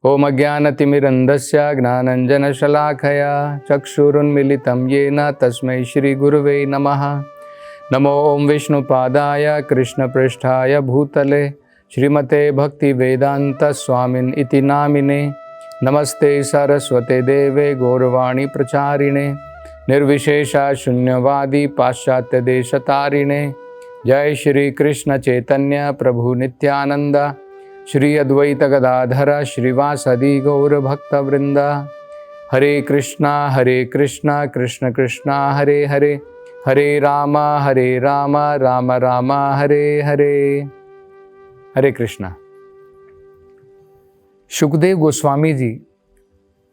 ओम अज्ञानतिमिरन्धस्य ज्ञानाञ्जनशलाकया चक्षुरुन्मीलितं येन तस्मै श्रीगुरुवे नमः। नमो ओं विष्णुपादाय कृष्णपृष्ठाय भूतले श्रीमते भक्तिवेदान्तस्वामिन् इति नामिने। नमस्ते सरस्वते देवे गौरवाणी प्रचारिणे निर्विशेषा शून्यवादी पाश्चात्य देशतारिणे। जय श्री कृष्ण चैतन्य प्रभु नित्यानंद श्री अद्वैत गदाधर श्रीवासदि गौर भक्त वृंदा। हरे कृष्णा कृष्ण कृष्णा हरे हरे, हरे राम राम राम हरे हरे। हरे कृष्णा। सुखदेव गोस्वामी जी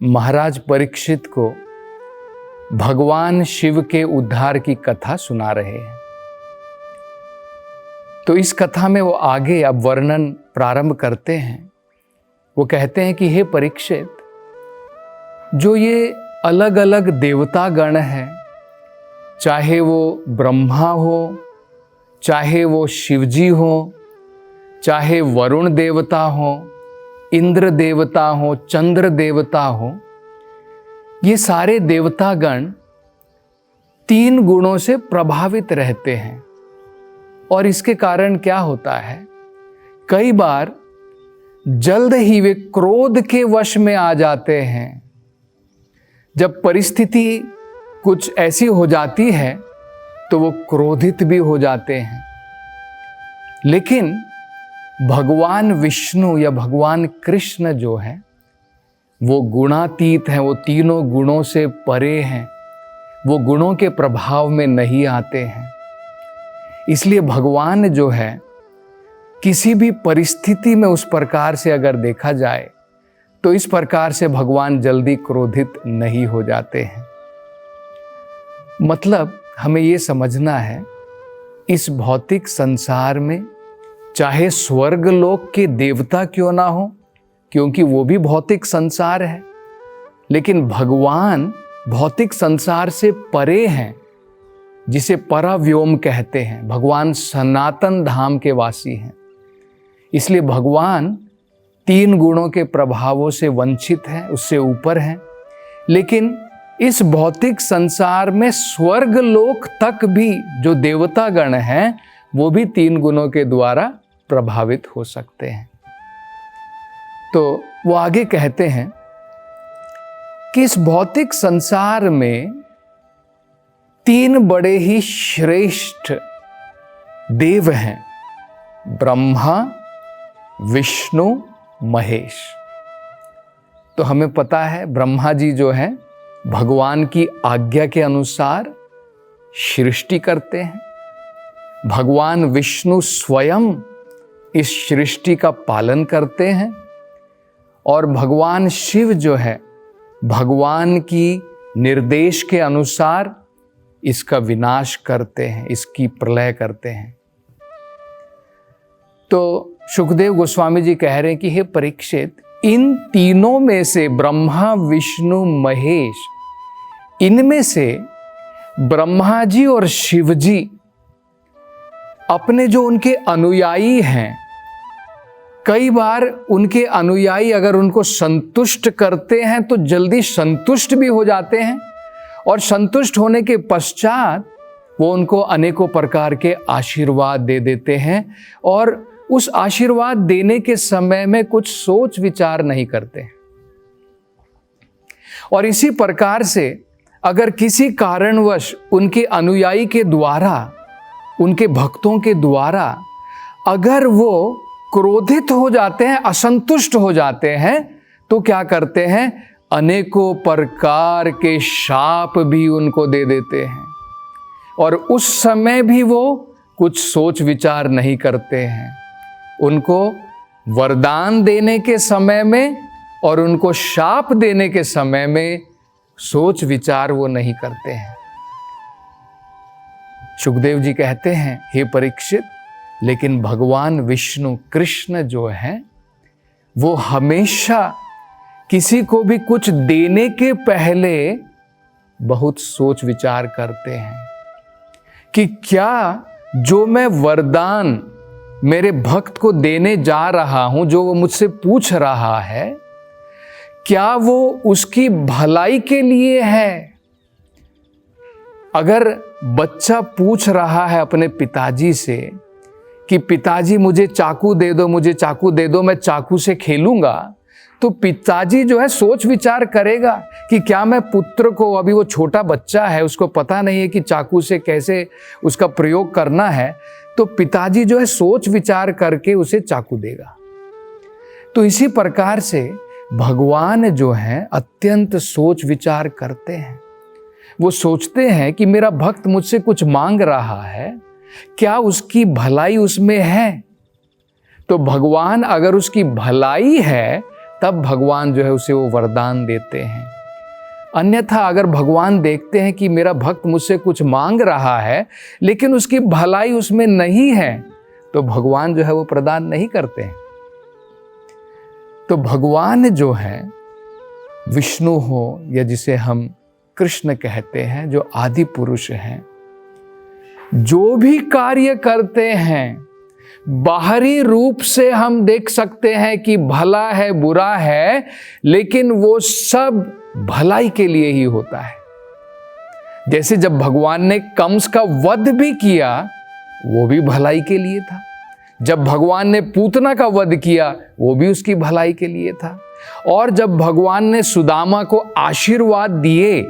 महाराज परीक्षित को भगवान शिव के उद्धार की कथा सुना रहे हैं। तो इस कथा में वो आगे अब वर्णन प्रारंभ करते हैं। वो कहते हैं कि हे परीक्षित, जो ये अलग अलग देवता गण हैं, चाहे वो ब्रह्मा हो, चाहे वो शिवजी हो, चाहे वरुण देवता हो, इंद्र देवता हो, चंद्र देवता हो, ये सारे देवता गण 3 गुणों से प्रभावित रहते हैं। और इसके कारण क्या होता है, कई बार जल्द ही वे क्रोध के वश में आ जाते हैं। जब परिस्थिति कुछ ऐसी हो जाती है तो वो क्रोधित भी हो जाते हैं। लेकिन भगवान विष्णु या भगवान कृष्ण जो है वो गुणातीत हैं, वो तीनों गुणों से परे हैं, वो गुणों के प्रभाव में नहीं आते हैं। इसलिए भगवान जो है किसी भी परिस्थिति में उस प्रकार से अगर देखा जाए तो इस प्रकार से भगवान जल्दी क्रोधित नहीं हो जाते हैं। मतलब हमें ये समझना है, इस भौतिक संसार में चाहे स्वर्ग लोक के देवता क्यों ना हो, क्योंकि वो भी भौतिक संसार है, लेकिन भगवान भौतिक संसार से परे हैं, जिसे पराव्योम कहते हैं। भगवान सनातन धाम के वासी हैं। इसलिए भगवान 3 गुणों के प्रभावों से वंचित हैं, उससे ऊपर हैं। लेकिन इस भौतिक संसार में स्वर्ग लोक तक भी जो देवता गण हैं वो भी 3 गुणों के द्वारा प्रभावित हो सकते हैं। तो वो आगे कहते हैं कि इस भौतिक संसार में 3 बड़े ही श्रेष्ठ देव हैं, ब्रह्मा, विष्णु, महेश। तो हमें पता है ब्रह्मा जी जो हैं भगवान की आज्ञा के अनुसार सृष्टि करते हैं। भगवान विष्णु स्वयं इस सृष्टि का पालन करते हैं। और भगवान शिव जो है भगवान की निर्देश के अनुसार इसका विनाश करते हैं, इसकी प्रलय करते हैं। तो सुखदेव गोस्वामी जी कह रहे हैं कि हे परीक्षित, इन तीनों में से ब्रह्मा, विष्णु, महेश, इनमें से ब्रह्मा जी और शिव जी अपने जो उनके अनुयायी हैं, कई बार उनके अनुयायी अगर उनको संतुष्ट करते हैं तो जल्दी संतुष्ट भी हो जाते हैं। और संतुष्ट होने के पश्चात वो उनको अनेकों प्रकार के आशीर्वाद दे देते हैं। और उस आशीर्वाद देने के समय में कुछ सोच विचार नहीं करते हैं। और इसी प्रकार से अगर किसी कारणवश उनके अनुयायी के द्वारा, उनके भक्तों के द्वारा अगर वो क्रोधित हो जाते हैं, असंतुष्ट हो जाते हैं, तो क्या करते हैं, अनेकों प्रकार के शाप भी उनको दे देते हैं। और उस समय भी वो कुछ सोच विचार नहीं करते हैं। उनको वरदान देने के समय में और उनको शाप देने के समय में सोच विचार वो नहीं करते हैं। सुखदेव जी कहते हैं, हे परीक्षित, लेकिन भगवान विष्णु कृष्ण जो है वो हमेशा किसी को भी कुछ देने के पहले बहुत सोच विचार करते हैं कि क्या जो मैं वरदान मेरे भक्त को देने जा रहा हूं, जो वो मुझसे पूछ रहा है, क्या वो उसकी भलाई के लिए है? अगर बच्चा पूछ रहा है अपने पिताजी से कि पिताजी मुझे चाकू दे दो, मुझे चाकू दे दो, मैं चाकू से खेलूंगा, तो पिताजी जो है सोच विचार करेगा कि क्या मैं पुत्र को, अभी वो छोटा बच्चा है, उसको पता नहीं है कि चाकू से कैसे उसका प्रयोग करना है, तो पिताजी जो है सोच विचार करके उसे चाकू देगा। तो इसी प्रकार से भगवान जो है अत्यंत सोच विचार करते हैं। वो सोचते हैं कि मेरा भक्त मुझसे कुछ मांग रहा है, क्या उसकी भलाई उसमें है? तो भगवान अगर उसकी भलाई है तब भगवान जो है उसे वो वरदान देते हैं। अन्यथा अगर भगवान देखते हैं कि मेरा भक्त मुझसे कुछ मांग रहा है लेकिन उसकी भलाई उसमें नहीं है, तो भगवान जो है वो प्रदान नहीं करते हैं। तो भगवान जो है, विष्णु हो या जिसे हम कृष्ण कहते हैं, जो आदि पुरुष हैं, जो भी कार्य करते हैं बाहरी रूप से हम देख सकते हैं कि भला है बुरा है, लेकिन वो सब भलाई के लिए ही होता है। जैसे जब भगवान ने कंस का वध भी किया, वो भी भलाई के लिए था। जब भगवान ने पूतना का वध किया, वो भी उसकी भलाई के लिए था। और जब भगवान ने सुदामा को आशीर्वाद दिए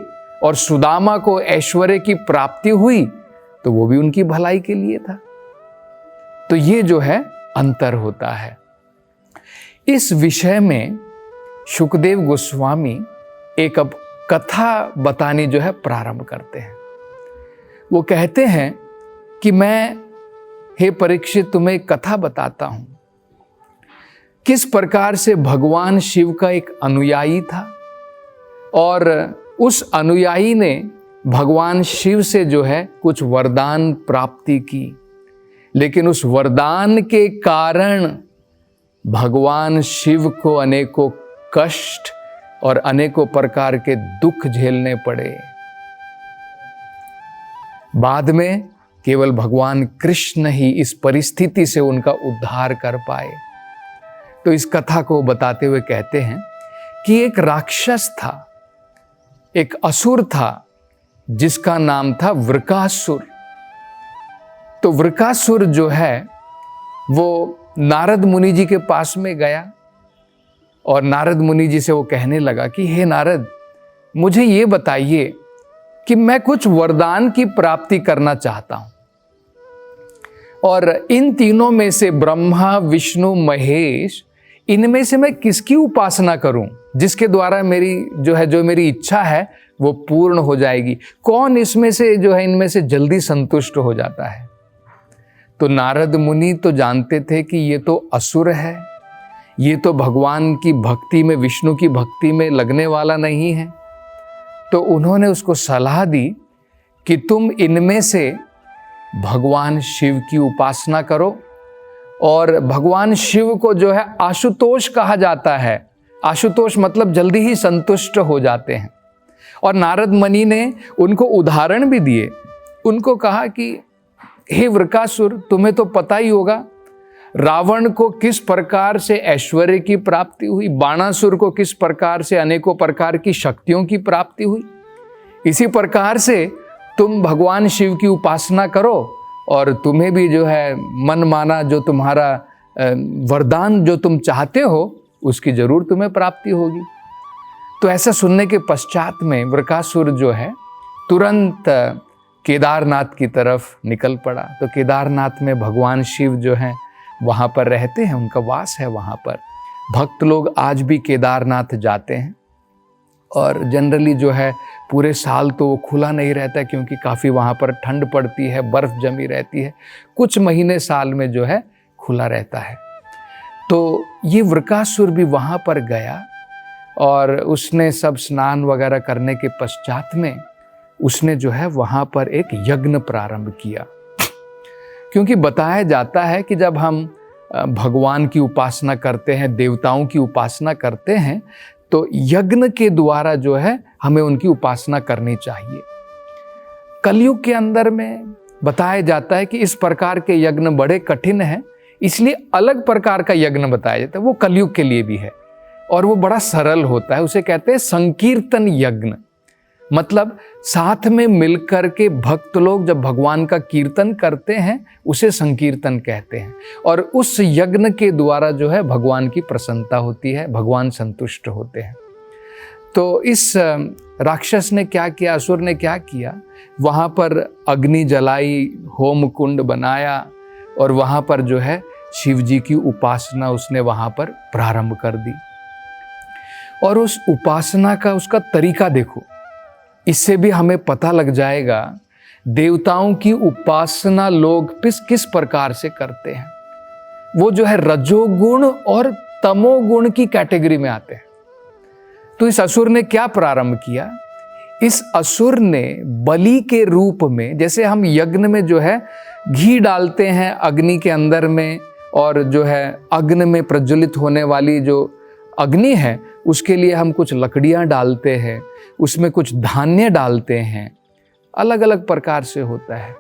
और सुदामा को ऐश्वर्य की प्राप्ति हुई, तो वो भी उनकी भलाई के लिए था। तो ये जो है अंतर होता है। इस विषय में शुकदेव गोस्वामी एक अब कथा बतानी जो है प्रारंभ करते हैं। वो कहते हैं कि मैं, हे परीक्षित, तुम्हें एक कथा बताता हूं, किस प्रकार से भगवान शिव का एक अनुयायी था और उस अनुयायी ने भगवान शिव से जो है कुछ वरदान प्राप्ति की, लेकिन उस वरदान के कारण भगवान शिव को अनेकों कष्ट और अनेकों प्रकार के दुख झेलने पड़े। बाद में केवल भगवान कृष्ण ही इस परिस्थिति से उनका उद्धार कर पाए। तो इस कथा को बताते हुए कहते हैं कि एक राक्षस था, एक असुर था, जिसका नाम था वृकासुर। तो वृकासुर जो है वो नारद मुनि जी के पास में गया और नारद मुनि जी से वो कहने लगा कि हे नारद, मुझे ये बताइए कि मैं कुछ वरदान की प्राप्ति करना चाहता हूं, और इन तीनों में से ब्रह्मा, विष्णु, महेश, इनमें से मैं किसकी उपासना करूं जिसके द्वारा मेरी जो मेरी इच्छा है वो पूर्ण हो जाएगी? कौन इसमें से जो है इनमें से जल्दी संतुष्ट हो जाता है? तो नारद मुनि तो जानते थे कि ये तो असुर है, ये तो भगवान की भक्ति में, विष्णु की भक्ति में लगने वाला नहीं है। तो उन्होंने उसको सलाह दी कि तुम इनमें से भगवान शिव की उपासना करो। और भगवान शिव को जो है आशुतोष कहा जाता है। आशुतोष मतलब जल्दी ही संतुष्ट हो जाते हैं। और नारद मुनि ने उनको उदाहरण भी दिए। उनको कहा कि हे वृकासुर, तुम्हें तो पता ही होगा रावण को किस प्रकार से ऐश्वर्य की प्राप्ति हुई, बाणासुर को किस प्रकार से अनेकों प्रकार की शक्तियों की प्राप्ति हुई। इसी प्रकार से तुम भगवान शिव की उपासना करो और तुम्हें भी जो है मन माना जो तुम्हारा वरदान जो तुम चाहते हो उसकी जरूर तुम्हें प्राप्ति होगी। तो ऐसा सुनने के पश्चात में वृकासुर जो है तुरंत केदारनाथ की तरफ निकल पड़ा। तो केदारनाथ में भगवान शिव जो हैं वहाँ पर रहते हैं, उनका वास है वहाँ पर। भक्त लोग आज भी केदारनाथ जाते हैं और जनरली जो है पूरे साल तो वो खुला नहीं रहता क्योंकि काफ़ी वहाँ पर ठंड पड़ती है, बर्फ़ जमी रहती है। कुछ महीने साल में जो है खुला रहता है। तो ये वृकासुर भी वहाँ पर गया और उसने सब स्नान वगैरह करने के पश्चात में उसने जो है वहाँ पर एक यज्ञ प्रारंभ किया। क्योंकि बताया जाता है कि जब हम भगवान की उपासना करते हैं, देवताओं की उपासना करते हैं, तो यज्ञ के द्वारा जो है हमें उनकी उपासना करनी चाहिए। कलयुग के अंदर में बताया जाता है कि इस प्रकार के यज्ञ बड़े कठिन हैं, इसलिए अलग प्रकार का यज्ञ बताया जाता है, वो कलयुग के लिए भी है। और वो बड़ा सरल होता है। उसे कहते हैं संकीर्तन यज्ञ। मतलब साथ में मिलकर के भक्त लोग जब भगवान का कीर्तन करते हैं उसे संकीर्तन कहते हैं। और उस यज्ञ के द्वारा जो है भगवान की प्रसन्नता होती है, भगवान संतुष्ट होते हैं। तो इस राक्षस ने क्या किया, असुर ने क्या किया, वहाँ पर अग्नि जलाई, होम कुंड बनाया और वहाँ पर जो है शिव जी की उपासना उसने वहाँ पर प्रारंभ कर दी। और उस उपासना का उसका तरीका देखो, इससे भी हमें पता लग जाएगा देवताओं की उपासना लोग किस प्रकार से करते हैं। वो जो है रजोगुण और तमोगुण की कैटेगरी में आते हैं। तो इस असुर ने क्या प्रारंभ किया, इस असुर ने बलि के रूप में, जैसे हम यज्ञ में जो है घी डालते हैं अग्नि के अंदर में, और जो है अग्नि में प्रज्वलित होने वाली जो अग्नि है उसके लिए हम कुछ लकड़ियां डालते हैं, उसमें कुछ धान्य डालते हैं, अलग अलग प्रकार से होता है।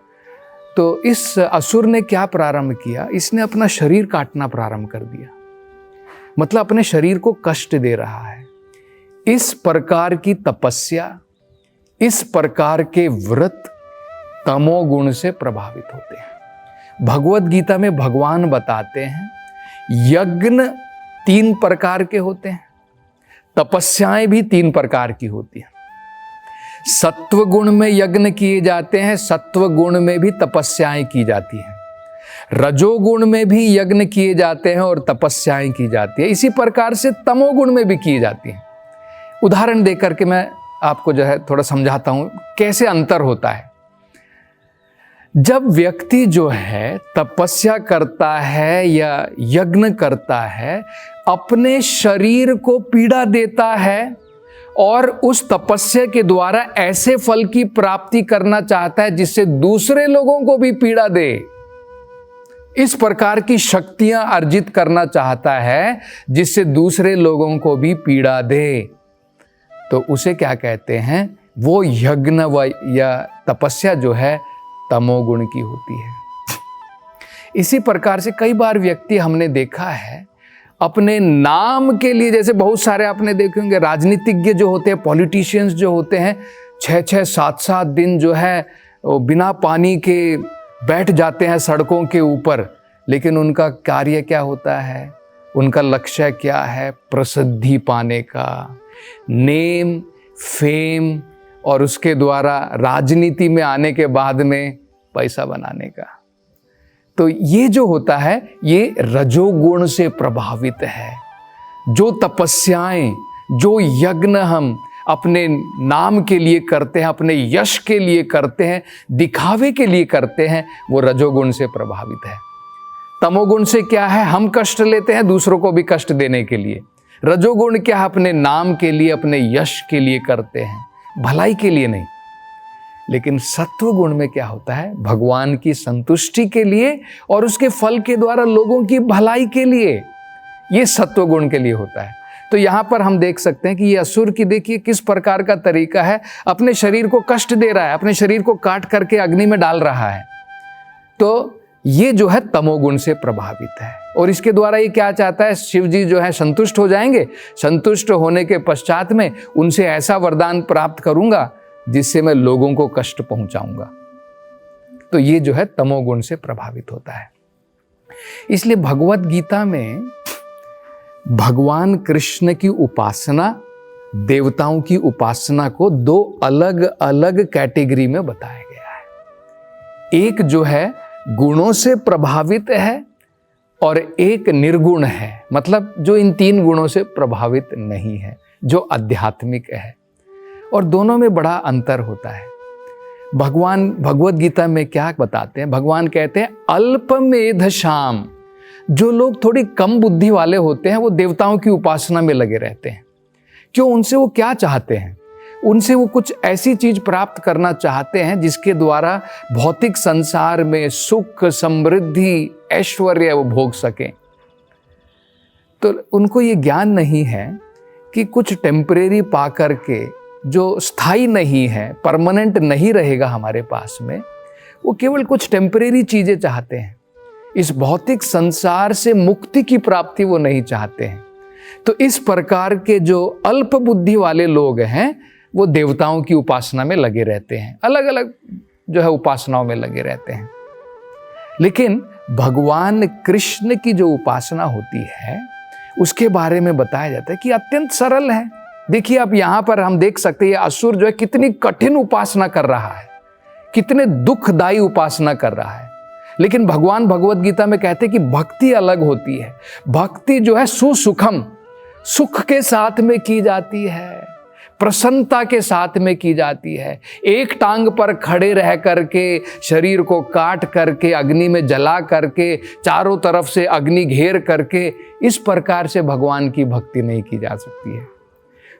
तो इस असुर ने क्या प्रारंभ किया, इसने अपना शरीर काटना प्रारंभ कर दिया। मतलब अपने शरीर को कष्ट दे रहा है। इस प्रकार की तपस्या, इस प्रकार के व्रत तमोगुण से प्रभावित होते हैं। भगवत गीता में भगवान बताते हैं यज्ञ 3 प्रकार के होते हैं, तपस्याएं भी 3 प्रकार की होती हैं। सत्व गुण में यज्ञ किए जाते हैं, सत्व गुण में भी तपस्याएं की जाती हैं। रजोगुण में भी यज्ञ किए जाते हैं और तपस्याएं की जाती है। इसी प्रकार से तमोगुण में भी की जाती हैं। उदाहरण देकर के मैं आपको जो है थोड़ा समझाता हूं कैसे अंतर होता है। जब व्यक्ति जो है तपस्या करता है या यज्ञ करता है, अपने शरीर को पीड़ा देता है और उस तपस्या के द्वारा ऐसे फल की प्राप्ति करना चाहता है जिससे दूसरे लोगों को भी पीड़ा दे, इस प्रकार की शक्तियां अर्जित करना चाहता है जिससे दूसरे लोगों को भी पीड़ा दे, तो उसे क्या कहते हैं, वो यज्ञ या तपस्या जो है तमोगुण की होती है। इसी प्रकार से कई बार व्यक्ति हमने देखा है अपने नाम के लिए, जैसे बहुत सारे आपने देखे होंगे राजनीतिज्ञ जो होते हैं, पॉलिटिशियंस जो होते हैं, 6-6, 7-7 दिन जो है बिना पानी के बैठ जाते हैं सड़कों के ऊपर, लेकिन उनका कार्य क्या होता है, उनका लक्ष्य क्या है, प्रसिद्धि पाने का, नेम फेम, और उसके द्वारा राजनीति में आने के बाद में पैसा बनाने का। तो ये जो होता है ये रजोगुण से प्रभावित है। जो तपस्याएं, जो यज्ञ हम अपने नाम के लिए करते हैं, अपने यश के लिए करते हैं, दिखावे के लिए करते हैं, वो रजोगुण से प्रभावित है। तमोगुण से क्या है, हम कष्ट लेते हैं दूसरों को भी कष्ट देने के लिए। रजोगुण क्या है, अपने नाम के लिए, अपने यश के लिए करते हैं, भलाई के लिए नहीं। लेकिन सत्व गुण में क्या होता है, भगवान की संतुष्टि के लिए और उसके फल के द्वारा लोगों की भलाई के लिए, ये सत्व गुण के लिए होता है। तो यहां पर हम देख सकते हैं कि ये असुर की देखिए किस प्रकार का तरीका है, अपने शरीर को कष्ट दे रहा है, अपने शरीर को काट करके अग्नि में डाल रहा है। तो ये जो है तमोगुण से प्रभावित है। और इसके द्वारा ये क्या चाहता है, शिव जी जो है संतुष्ट हो जाएंगे, संतुष्ट होने के पश्चात में उनसे ऐसा वरदान प्राप्त करूंगा जिससे मैं लोगों को कष्ट पहुंचाऊंगा। तो ये जो है तमोगुण से प्रभावित होता है। इसलिए भगवत गीता में भगवान कृष्ण की उपासना, देवताओं की उपासना को 2 अलग अलग कैटेगरी में बताया गया है। एक जो है गुणों से प्रभावित है और एक निर्गुण है, मतलब जो इन 3 गुणों से प्रभावित नहीं है, जो आध्यात्मिक है। और दोनों में बड़ा अंतर होता है। भगवान भगवत गीता में क्या बताते हैं, भगवान कहते हैं अल्पमेधशाम, जो लोग थोड़ी कम बुद्धि वाले होते हैं वो देवताओं की उपासना में लगे रहते हैं। क्यों, उनसे वो क्या चाहते हैं, उनसे वो कुछ ऐसी चीज प्राप्त करना चाहते हैं जिसके द्वारा भौतिक संसार में सुख, समृद्धि, ऐश्वर्य वो भोग सकें। तो उनको ये ज्ञान नहीं है कि कुछ टेम्परेरी पा करके जो स्थायी नहीं है, परमानेंट नहीं रहेगा हमारे पास में, वो केवल कुछ टेम्परेरी चीजें चाहते हैं। इस भौतिक संसार से मुक्ति की प्राप्ति वो नहीं चाहते हैं। तो इस प्रकार के जो अल्प बुद्धि वाले लोग हैं वो देवताओं की उपासना में लगे रहते हैं, अलग अलग जो है उपासनाओं में लगे रहते हैं। लेकिन भगवान कृष्ण की जो उपासना होती है उसके बारे में बताया जाता है कि अत्यंत सरल है। देखिए आप यहां पर हम देख सकते हैं असुर जो है कितनी कठिन उपासना कर रहा है, कितने दुखदायी उपासना कर रहा है। लेकिन भगवान भगवत गीता में कहते हैं कि भक्ति अलग होती है। भक्ति जो है सुसुखम, सुख के साथ में की जाती है, प्रसन्नता के साथ में की जाती है। एक टांग पर खड़े रह करके, शरीर को काट करके, अग्नि में जला करके, चारों तरफ से अग्नि घेर करके, इस प्रकार से भगवान की भक्ति नहीं की जा सकती है।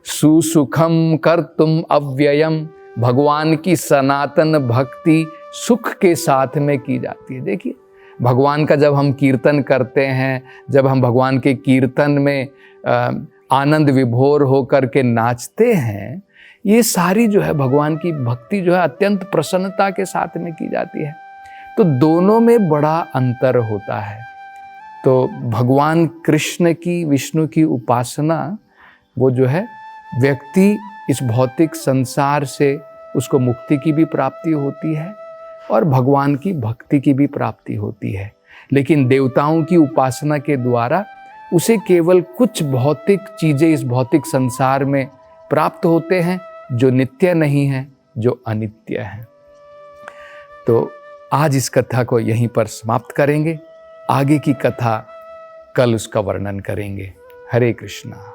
सुसुखम कर्तुम अव्ययम, भगवान की सनातन भक्ति सुख के साथ में की जाती है। देखिए भगवान का जब हम कीर्तन करते हैं, जब हम भगवान के कीर्तन में आनंद विभोर होकर के नाचते हैं, ये सारी जो है भगवान की भक्ति जो है अत्यंत प्रसन्नता के साथ में की जाती है। तो दोनों में बड़ा अंतर होता है। तो भगवान कृष्ण की, विष्णु की उपासना वो जो है व्यक्ति इस भौतिक संसार से उसको मुक्ति की भी प्राप्ति होती है और भगवान की भक्ति की भी प्राप्ति होती है। लेकिन देवताओं की उपासना के द्वारा उसे केवल कुछ भौतिक चीज़ें इस भौतिक संसार में प्राप्त होते हैं जो नित्य नहीं है, जो अनित्य है। तो आज इस कथा को यहीं पर समाप्त करेंगे। आगे की कथा कल उसका वर्णन करेंगे। हरे कृष्णा।